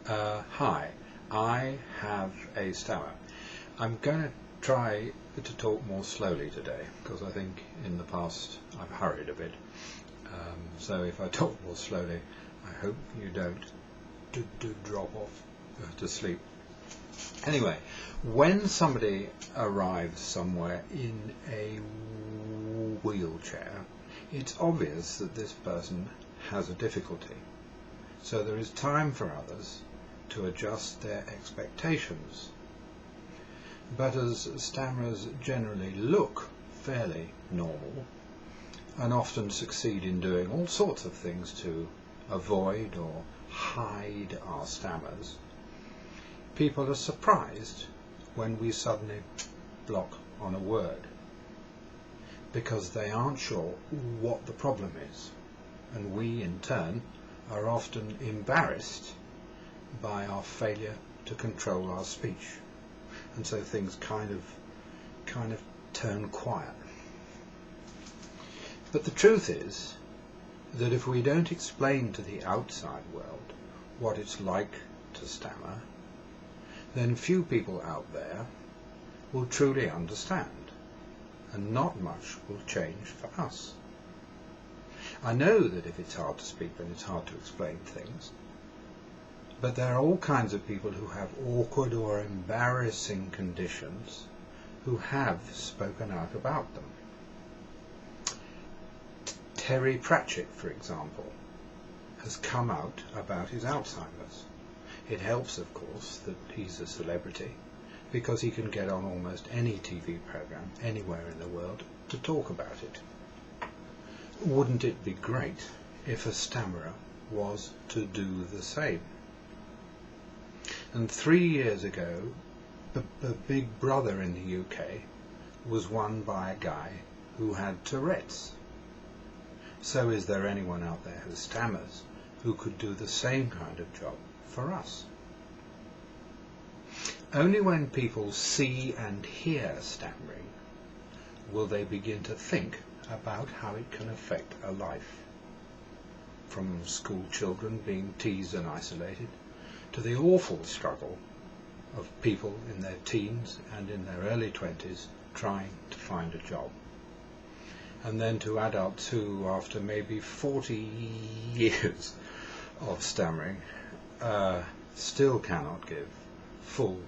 Hi, I have a stammer. I'm going to try to talk more slowly today because I think in the past I've hurried a bit. So if I talk more slowly, I hope you don't drop off to sleep. Anyway, when somebody arrives somewhere in a wheelchair, it's obvious that this person has a difficulty. So there is time for others to adjust their expectations. But as stammerers generally look fairly normal and often succeed in doing all sorts of things to avoid or hide our stammers, people are surprised when we suddenly block on a word because they aren't sure what the problem is, and we in turn are often embarrassed by our failure to control our speech, and so things kind of turn quiet. But the truth is that if we don't explain to the outside world what it's like to stammer, then few people out there will truly understand, and not much will change for us. I know that if it's hard to speak, then it's hard to explain things. But there are all kinds of people who have awkward or embarrassing conditions who have spoken out about them. Terry Pratchett, for example, has come out about his Alzheimer's. It helps, of course, that he's a celebrity, because he can get on almost any TV program anywhere in the world to talk about it. Wouldn't it be great if a stammerer was to do the same? And 3 years ago, the Big Brother in the UK was won by a guy who had Tourette's. So is there anyone out there who stammers who could do the same kind of job for us? Only when people see and hear stammering will they begin to think about how it can affect a life. From school children being teased and isolated, to the awful struggle of people in their teens and in their early 20s trying to find a job. And then to adults who, after maybe 40 years of stammering, still cannot give full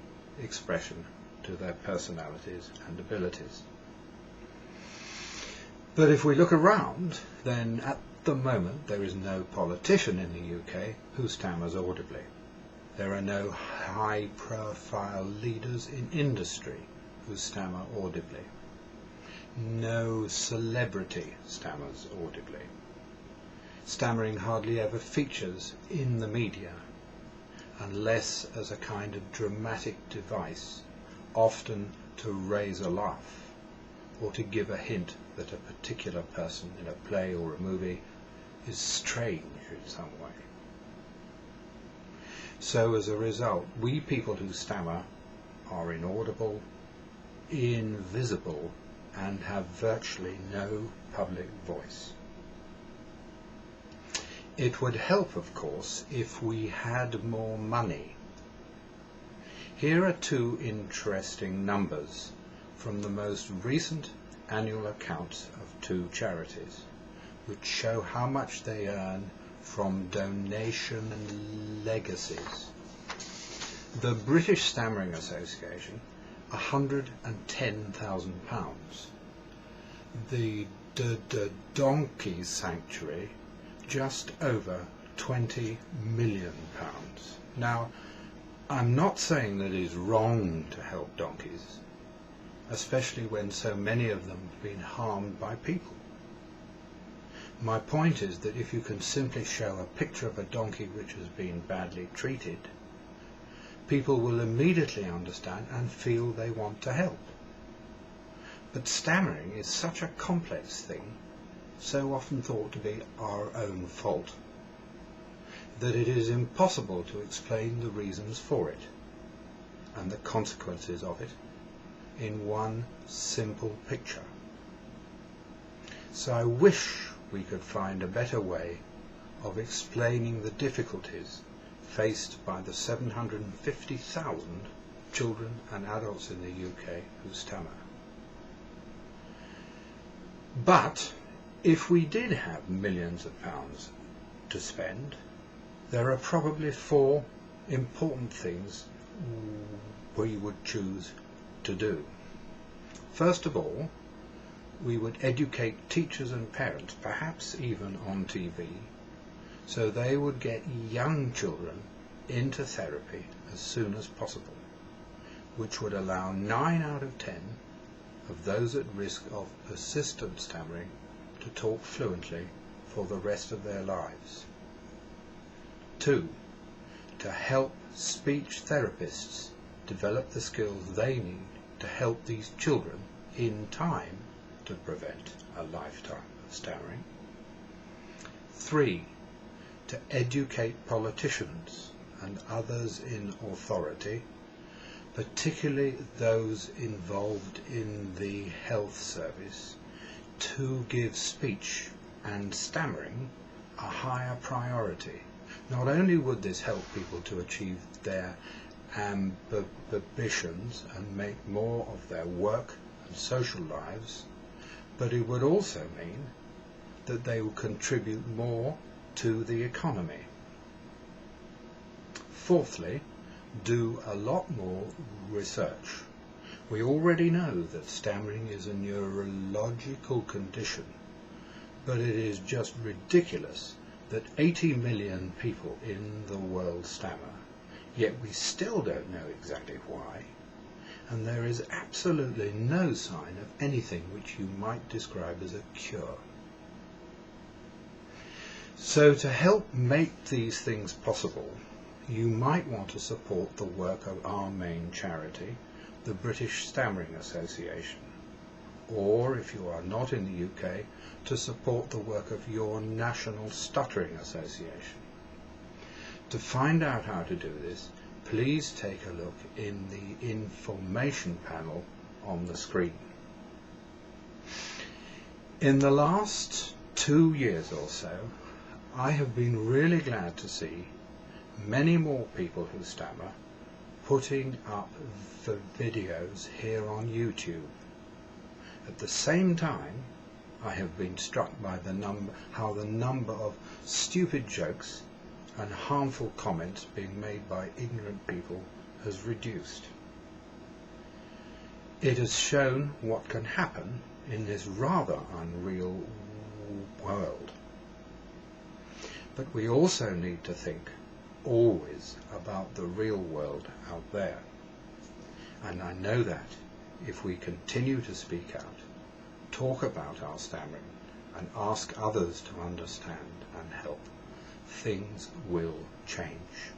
expression to their personalities and abilities. But if we look around, then at the moment there is no politician in the UK who stammers audibly. There are no high-profile leaders in industry who stammer audibly. No celebrity stammers audibly. Stammering hardly ever features in the media, unless as a kind of dramatic device, often to raise a laugh, or to give a hint that a particular person in a play or a movie is strange in some way. So as a result, we people who stammer are inaudible, invisible, and have virtually no public voice. It would help, of course, if we had more money. Here are two interesting numbers from the most recent annual accounts of two charities, which show how much they earn from donation and legacies. The British Stammering Association, £110,000. The Donkey Sanctuary, just over £20 million. Now, I'm not saying that it is wrong to help donkeys, especially when so many of them have been harmed by people. My point is that if you can simply show a picture of a donkey which has been badly treated, people will immediately understand and feel they want to help. But stammering is such a complex thing, so often thought to be our own fault, that it is impossible to explain the reasons for it and the consequences of it in one simple picture. So I wish we could find a better way of explaining the difficulties faced by the 750,000 children and adults in the UK who stammer. But if we did have millions of pounds to spend, there are probably 4 important things we would choose to do. First of all, we would educate teachers and parents, perhaps even on TV, so they would get young children into therapy as soon as possible, which would allow 9 out of 10 of those at risk of persistent stammering to talk fluently for the rest of their lives. 2. To help speech therapists develop the skills they need to help these children in time to prevent a lifetime of stammering. 3. To educate politicians and others in authority, particularly those involved in the health service, to give speech and stammering a higher priority. Not only would this help people to achieve their ambitions and make more of their work and social lives, but it would also mean that they would contribute more to the economy. Fourthly, do a lot more research. We already know that stammering is a neurological condition, but it is just ridiculous that 80 million people in the world stammer, yet we still don't know exactly why, and there is absolutely no sign of anything which you might describe as a cure. So to help make these things possible, you might want to support the work of our main charity, the British Stammering Association, or if you are not in the UK, to support the work of your National Stuttering Association. To find out how to do this, please take a look in the information panel on the screen. In the last 2 years or so, I have been really glad to see many more people who stammer putting up the videos here on YouTube. At the same time, I have been struck by how the number of stupid jokes and harmful comments being made by ignorant people has reduced. It has shown what can happen in this rather unreal world. But we also need to think always about the real world out there. And I know that if we continue to speak out, talk about our stammering, and ask others to understand and help, things will change.